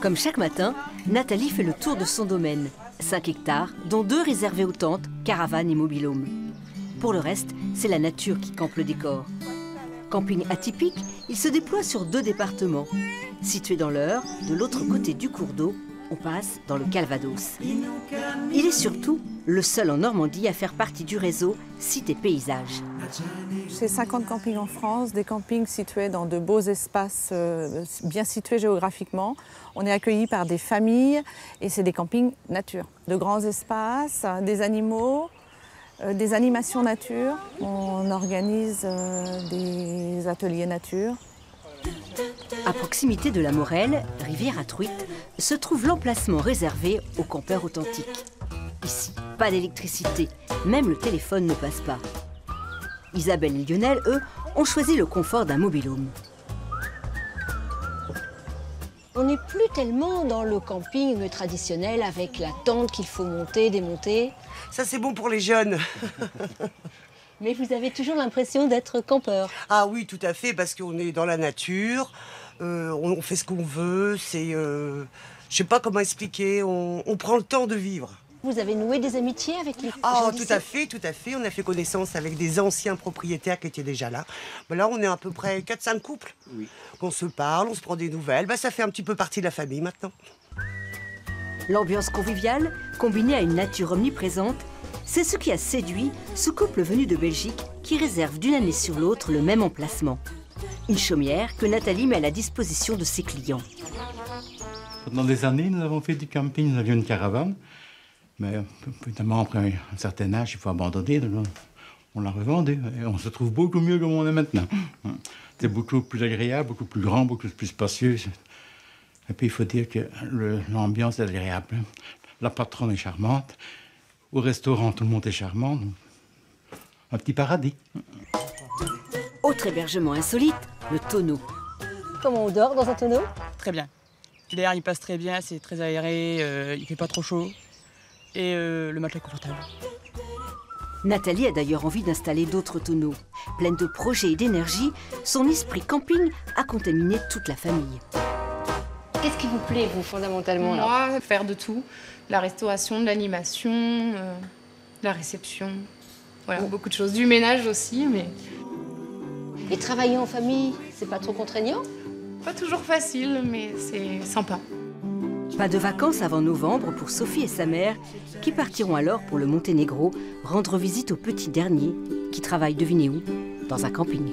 Comme chaque matin, Nathalie fait le tour de son domaine. 5 hectares, dont 2 réservés aux tentes, caravanes et mobil-homes. Pour le reste, c'est la nature qui campe le décor. Camping atypique, il se déploie sur 2 départements. Situé dans l'Eure, de l'autre côté du cours d'eau, on passe dans le Calvados. Il est surtout le seul en Normandie à faire partie du réseau Sites et Paysages. C'est 50 campings en France, des campings situés dans de beaux espaces bien situés géographiquement. On est accueillis par des familles et c'est des campings nature. De grands espaces, des animaux, des animations nature. On organise des ateliers nature. À proximité de la Morelle, rivière à truites, se trouve l'emplacement réservé aux campeurs authentiques. Ici, pas d'électricité, même le téléphone ne passe pas. Isabelle et Lionel, eux, ont choisi le confort d'un mobil-home. On n'est plus tellement dans le camping traditionnel avec la tente qu'il faut monter, démonter. Ça, c'est bon pour les jeunes. Mais vous avez toujours l'impression d'être campeur. Ah oui, tout à fait, parce qu'on est dans la nature, on fait ce qu'on veut, c'est... je sais pas comment expliquer, on prend le temps de vivre. Vous avez noué des amitiés avec les Ah, gens tout d'ici? à fait, tout à fait. On a fait connaissance avec des anciens propriétaires qui étaient déjà là. Ben là, on est à peu près 4-5 couples. Oui. On se parle, on se prend des nouvelles. Ben, ça fait un petit peu partie de la famille maintenant. L'ambiance conviviale, combinée à une nature omniprésente, c'est ce qui a séduit ce couple venu de Belgique qui réserve d'une année sur l'autre le même emplacement. Une chaumière que Nathalie met à la disposition de ses clients. Pendant des années, nous avons fait du camping, nous avions une caravane. Mais évidemment, après un certain âge, il faut abandonner. Donc on l'a revendue et on se trouve beaucoup mieux comme on est maintenant. C'est beaucoup plus agréable, beaucoup plus grand, beaucoup plus spacieux. Et puis il faut dire que l'ambiance est agréable. La patronne est charmante. Au restaurant, tout le monde est charmant. Un petit paradis. Autre hébergement insolite, le tonneau. Comment on dort dans un tonneau? Très bien. L'air, il passe très bien, c'est très aéré, il fait pas trop chaud. Et le matelas est confortable. Nathalie a d'ailleurs envie d'installer d'autres tonneaux. Pleine de projets et d'énergie, son esprit camping a contaminé toute la famille. Qu'est-ce qui vous plaît, vous, fondamentalement là? Moi, faire de tout. La restauration, de l'animation, la réception. Voilà, beaucoup de choses. Du ménage aussi, mais... Et travailler en famille, c'est pas trop contraignant? Pas toujours facile, mais c'est sympa. Pas de vacances avant novembre pour Sophie et sa mère, qui partiront alors pour le Monténégro rendre visite au petit dernier, qui travaille, devinez où, dans un camping.